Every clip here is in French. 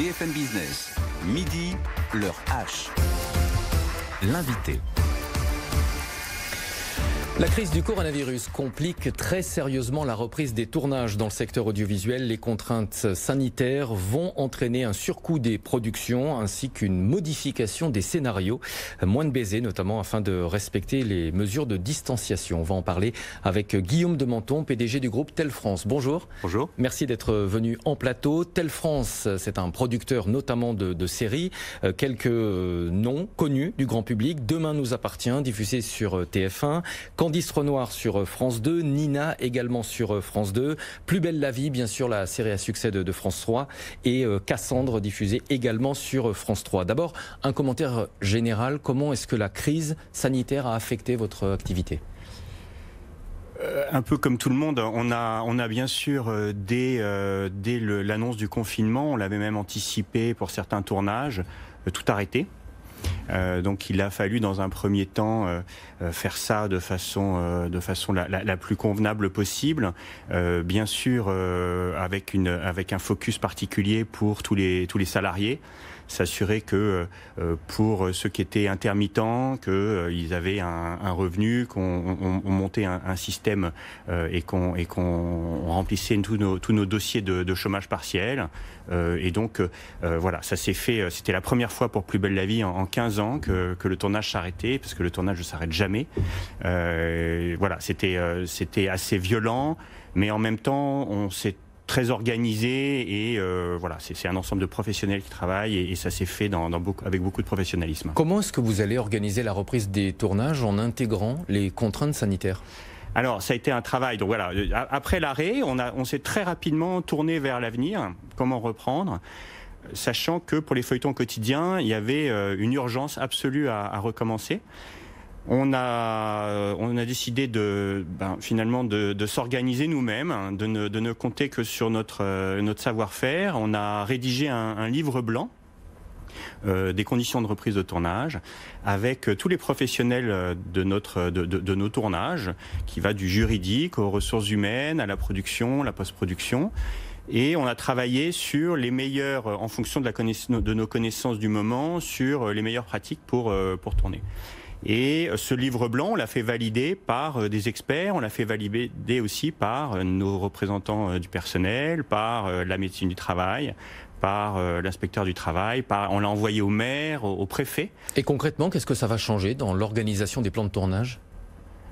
BFM Business, midi, l'heure H. L'invité. La crise du coronavirus complique très sérieusement la reprise des tournages dans le secteur audiovisuel. Les contraintes sanitaires vont entraîner un surcoût des productions ainsi qu'une modification des scénarios. Moins de baisers notamment afin de respecter les mesures de distanciation. On va en parler avec Guillaume de Menton, PDG du groupe Tell France. Bonjour. Bonjour. Merci d'être venu en plateau. Tell France, c'est un producteur notamment de séries. Quelques noms connus du grand public. Demain nous appartient, diffusé sur TF1. Candice Renoir sur France 2, Nina également sur France 2, Plus belle la vie, bien sûr la série à succès de France 3 et Cassandre diffusée également sur France 3. D'abord, un commentaire général, comment est-ce que la crise sanitaire a affecté votre activité ? Un peu comme tout le monde, on a bien sûr, dès l'annonce du confinement, on l'avait même anticipé pour certains tournages, tout arrêté. Donc il a fallu dans un premier temps faire ça de façon la plus convenable possible, bien sûr avec un focus particulier pour tous les salariés, s'assurer que pour ceux qui étaient intermittents, qu'ils avaient un revenu, qu'on montait un système et qu'on remplissait tous nos dossiers de chômage partiel. Et donc voilà, ça s'est fait. C'était la première fois pour Plus belle la vie en 15 ans que le tournage s'arrêtait, parce que le tournage ne s'arrête jamais. Voilà, c'était assez violent, mais en même temps, on s'est très organisé et voilà, c'est un ensemble de professionnels qui travaillent et ça s'est fait avec beaucoup de professionnalisme. Comment est-ce que vous allez organiser la reprise des tournages en intégrant les contraintes sanitaires ? Alors, ça a été un travail. Donc voilà, après l'arrêt, on s'est très rapidement tourné vers l'avenir. Comment reprendre ? Sachant que pour les feuilletons quotidiens, il y avait une urgence absolue à recommencer. On a décidé finalement de s'organiser nous-mêmes, de ne compter que sur notre savoir-faire. On a rédigé un livre blanc des conditions de reprise de tournage avec tous les professionnels de nos tournages, qui va du juridique aux ressources humaines, à la production, la post-production. Et on a travaillé sur les meilleurs, en fonction de nos connaissances du moment, sur les meilleures pratiques pour tourner. Et ce livre blanc, on l'a fait valider par des experts, on l'a fait valider aussi par nos représentants du personnel, par la médecine du travail, par l'inspecteur du travail, on l'a envoyé au maire, au préfet. Et concrètement, qu'est-ce que ça va changer dans l'organisation des plans de tournage ?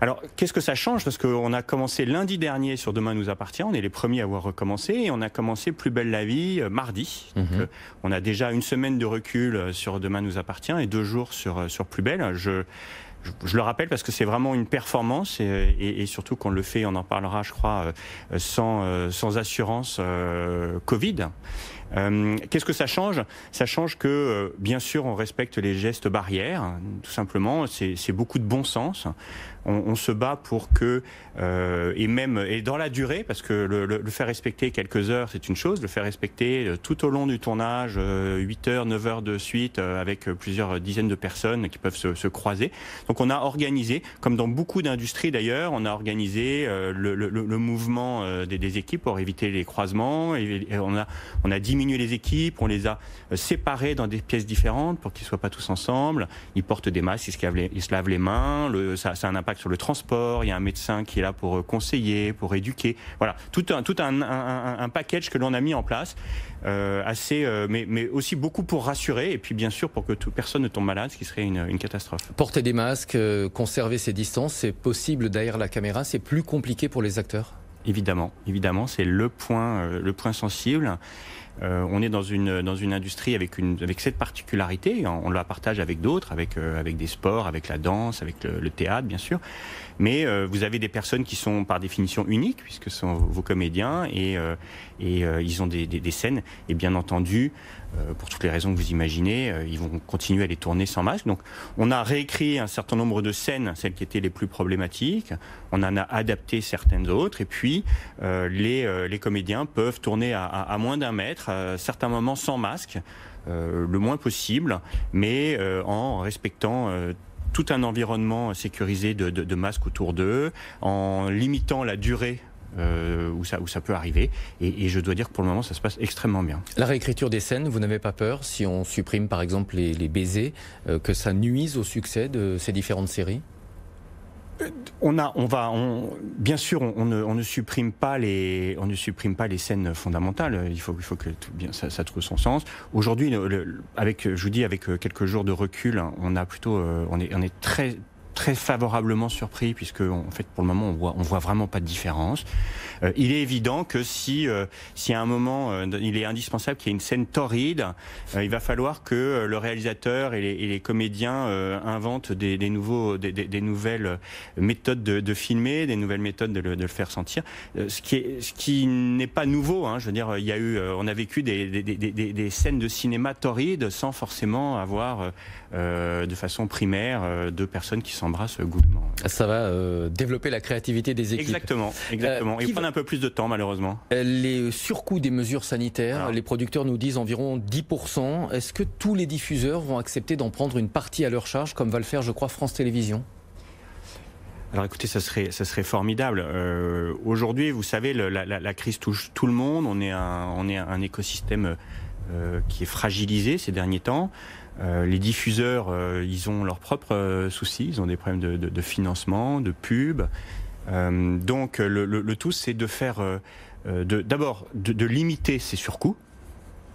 Alors, qu'est-ce que ça change ? Parce qu'on a commencé lundi dernier sur Demain nous appartient, on est les premiers à avoir recommencé, et on a commencé Plus belle la vie mardi. Donc, on a déjà une semaine de recul sur Demain nous appartient et 2 jours sur Plus belle. Je le rappelle parce que c'est vraiment une performance et surtout qu'on le fait, on en parlera je crois, sans assurance Covid. Qu'est-ce que ça change ? Ça change que, bien sûr, on respecte les gestes barrières, tout simplement, c'est beaucoup de bon sens. On se bat pour que, et dans la durée, parce que le faire respecter quelques heures, c'est une chose, le faire respecter tout au long du tournage, 8 heures, 9 heures de suite, avec plusieurs dizaines de personnes qui peuvent se croiser. Donc on a organisé, comme dans beaucoup d'industries d'ailleurs, on a organisé le mouvement des équipes pour éviter les croisements, et on a diminué les équipes, on les a séparés dans des pièces différentes pour qu'ils ne soient pas tous ensemble. Ils portent des masques, ils se lavent les mains, ça a un impact sur le transport, il y a un médecin qui est là pour conseiller, pour éduquer. Voilà, tout un package que l'on a mis en place, mais aussi beaucoup pour rassurer et puis bien sûr pour que personne ne tombe malade, ce qui serait une catastrophe. Porter des masques, conserver ses distances, c'est possible derrière la caméra, c'est plus compliqué pour les acteurs ? Évidemment, c'est le point sensible. On est dans une industrie avec cette particularité, on la partage avec d'autres, avec des sports, avec la danse, avec le théâtre bien sûr, mais vous avez des personnes qui sont par définition uniques puisque ce sont vos comédiens et ils ont des scènes et bien entendu pour toutes les raisons que vous imaginez, ils vont continuer à les tourner sans masque. Donc on a réécrit un certain nombre de scènes, celles qui étaient les plus problématiques, on en a adapté certaines autres et puis les comédiens peuvent tourner à moins d'1 mètre, à certains moments sans masque, le moins possible, mais en respectant tout un environnement sécurisé de masques autour d'eux, en limitant la durée où ça peut arriver. Et je dois dire que pour le moment, ça se passe extrêmement bien. La réécriture des scènes, vous n'avez pas peur, si on supprime par exemple les baisers, que ça nuise au succès de ces différentes séries ? Bien sûr, on ne supprime pas les scènes fondamentales. Il faut que ça trouve son sens. Aujourd'hui, avec quelques jours de recul, on est très favorablement surpris, puisque en fait pour le moment on voit vraiment pas de différence. Il est évident que si à un moment il est indispensable qu'il y ait une scène torride, il va falloir que le réalisateur et les comédiens inventent des nouvelles méthodes de filmer, des nouvelles méthodes de le faire sentir. Ce qui n'est pas nouveau, hein. Je veux dire, on a vécu des scènes de cinéma torrides sans forcément avoir de façon primaire deux personnes qui s'embrassent goulûment. Ça va développer la créativité des équipes. Exactement. Il prend un peu plus de temps, malheureusement. Les surcoûts des mesures sanitaires, les producteurs nous disent environ 10%. Est-ce que tous les diffuseurs vont accepter d'en prendre une partie à leur charge, comme va le faire, je crois, France Télévisions ? Alors écoutez, ça serait formidable. Aujourd'hui, vous savez, la crise touche tout le monde. On est un écosystème qui est fragilisé ces derniers temps. Les diffuseurs, ils ont leurs propres soucis, ils ont des problèmes de financement, de pub. Donc le tout, c'est de faire, d'abord de limiter ces surcoûts.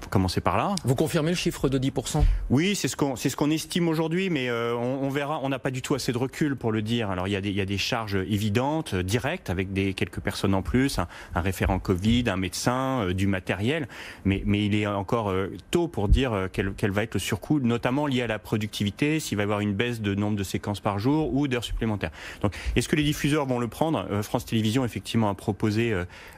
Faut commencer par là. Vous confirmez le chiffre de 10%? Oui, c'est ce qu'on estime aujourd'hui, mais on verra. On n'a pas du tout assez de recul pour le dire. Alors il y a des charges évidentes, directes, avec quelques personnes en plus, un référent Covid, un médecin, du matériel. Mais il est encore tôt pour dire quel va être le surcoût, notamment lié à la productivité, s'il va y avoir une baisse de nombre de séquences par jour ou d'heures supplémentaires. Donc, est-ce que les diffuseurs vont le prendre? France Télévisions effectivement a proposé.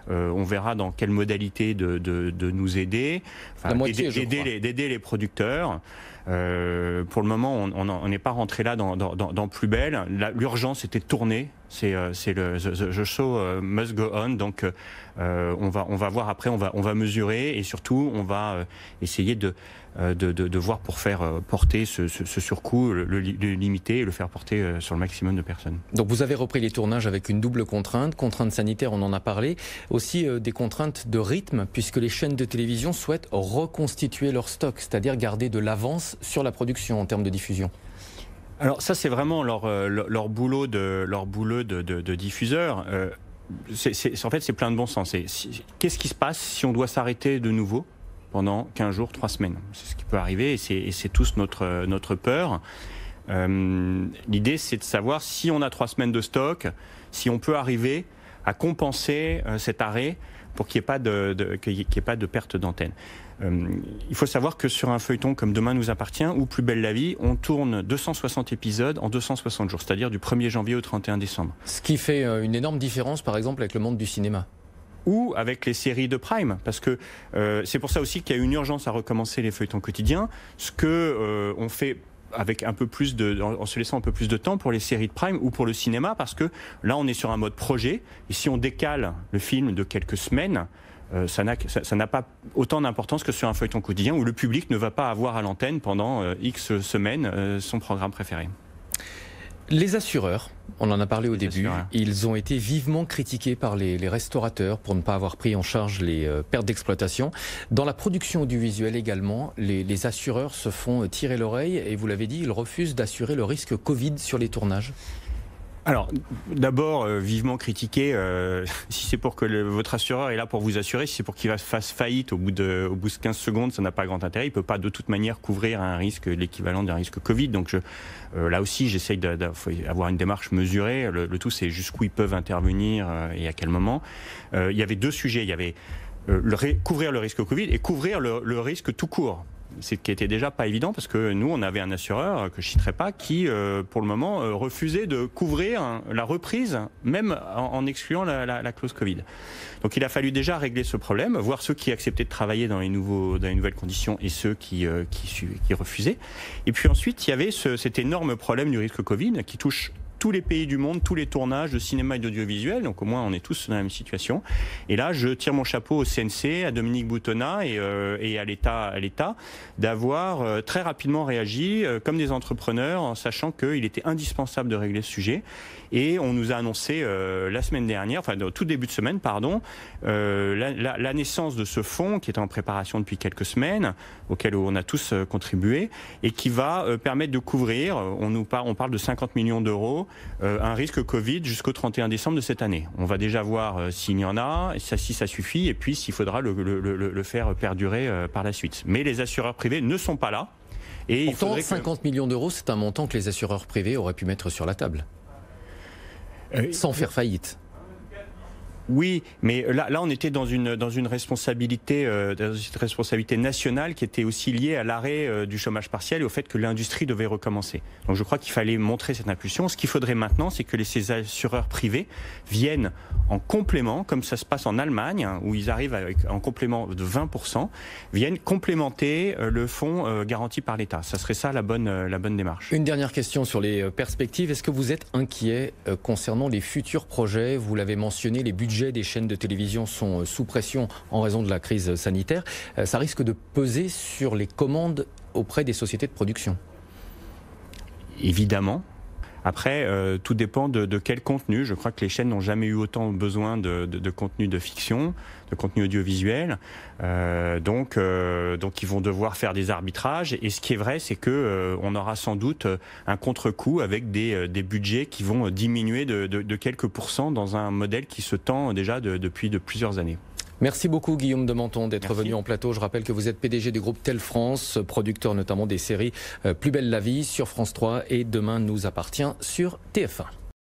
On verra dans quelle modalité de nous aider. Enfin, d'aider les producteurs. Pour le moment, on n'est pas rentré là dans plus belle. L'urgence était tournée. C'est le the show must go on. Donc on va voir après, on va mesurer et surtout on va essayer de voir pour faire porter ce surcoût, le limiter et le faire porter sur le maximum de personnes. Donc vous avez repris les tournages avec une double contrainte sanitaire, on en a parlé, aussi des contraintes de rythme, puisque les chaînes de télévision souhaitent reconstituer leur stock, c'est-à-dire garder de l'avance sur la production en termes de diffusion. Alors ça, c'est vraiment leur boulot de diffuseur. En fait, c'est plein de bon sens. Qu'est-ce qui se passe si on doit s'arrêter de nouveau pendant 15 jours, 3 semaines? C'est ce qui peut arriver et c'est tous notre peur. L'idée, c'est de savoir si on a 3 semaines de stock, si on peut arriver à compenser cet arrêt pour qu'il n'y ait pas de perte d'antenne. Il faut savoir que sur un feuilleton comme Demain nous appartient ou Plus belle la vie, on tourne 260 épisodes en 260 jours, c'est-à-dire du 1er janvier au 31 décembre. Ce qui fait une énorme différence, par exemple, avec le monde du cinéma. Ou avec les séries de Prime, parce que c'est pour ça aussi qu'il y a une urgence à recommencer les feuilletons quotidiens, ce que on fait avec en se laissant un peu plus de temps pour les séries de Prime ou pour le cinéma, parce que là on est sur un mode projet, et si on décale le film de quelques semaines, ça n'a pas autant d'importance que sur un feuilleton quotidien où le public ne va pas avoir à l'antenne pendant X semaines son programme préféré. Les assureurs, on en a parlé au début, ils ont été vivement critiqués par les restaurateurs pour ne pas avoir pris en charge les pertes d'exploitation. Dans la production audiovisuelle également, les assureurs se font tirer l'oreille et vous l'avez dit, ils refusent d'assurer le risque Covid sur les tournages. Alors, d'abord, vivement critiqué, si c'est pour que votre assureur est là pour vous assurer, si c'est pour qu'il fasse faillite au bout de 15 secondes, ça n'a pas grand intérêt. Il ne peut pas de toute manière couvrir un risque, l'équivalent d'un risque Covid. Donc là aussi, j'essaye d'avoir une démarche mesurée. Le tout, c'est jusqu'où ils peuvent intervenir et à quel moment. Il y avait 2 sujets. Il y avait couvrir le risque Covid et couvrir le risque tout court. C'est qui était déjà pas évident parce que nous, on avait un assureur que je citerai pas qui, pour le moment, refusait de couvrir la reprise, même en excluant la clause Covid. Donc il a fallu déjà régler ce problème, voir ceux qui acceptaient de travailler dans les nouvelles conditions et ceux qui refusaient. Et puis ensuite, il y avait cet énorme problème du risque Covid qui touche tous les pays du monde, tous les tournages de cinéma et d'audiovisuel, donc au moins on est tous dans la même situation. Et là, je tire mon chapeau au CNC, à Dominique Boutonnat et à l'État d'avoir très rapidement réagi comme des entrepreneurs en sachant qu'il était indispensable de régler ce sujet. Et on nous a annoncé la semaine dernière, enfin au tout début de semaine, pardon, la naissance de ce fonds qui est en préparation depuis quelques semaines, auquel on a tous contribué, et qui va permettre de couvrir, on parle de 50 millions d'euros, un risque Covid jusqu'au 31 décembre de cette année. On va déjà voir s'il y en a, si ça suffit, et puis s'il faudra le faire perdurer par la suite. Mais les assureurs privés ne sont pas là. Et pourtant, 50 millions d'euros, c'est un montant que les assureurs privés auraient pu mettre sur la table. Sans faire faillite. Oui, mais là on était dans une responsabilité nationale qui était aussi liée à l'arrêt du chômage partiel et au fait que l'industrie devait recommencer. Donc je crois qu'il fallait montrer cette impulsion. Ce qu'il faudrait maintenant, c'est que ces assureurs privés viennent en complément, comme ça se passe en Allemagne, où ils arrivent en complément de 20%, viennent complémenter le fonds garanti par l'État. Ça serait ça la bonne démarche. Une dernière question sur les perspectives. Est-ce que vous êtes inquiet concernant les futurs projets? Vous l'avez mentionné, les budgets des chaînes de télévision sont sous pression en raison de la crise sanitaire. Ça risque de peser sur les commandes auprès des sociétés de production. Évidemment. Après, tout dépend de quel contenu. Je crois que les chaînes n'ont jamais eu autant besoin de contenu de fiction, de contenu audiovisuel. Donc ils vont devoir faire des arbitrages. Et ce qui est vrai, c'est qu'on aura sans doute un contre-coup avec des budgets qui vont diminuer de quelques pourcents dans un modèle qui se tend déjà depuis plusieurs années. Merci beaucoup Guillaume de Menton d'être venu en plateau. Je rappelle que vous êtes PDG du groupe Tel France, producteur notamment des séries Plus belle la vie sur France 3 et Demain nous appartient sur TF1.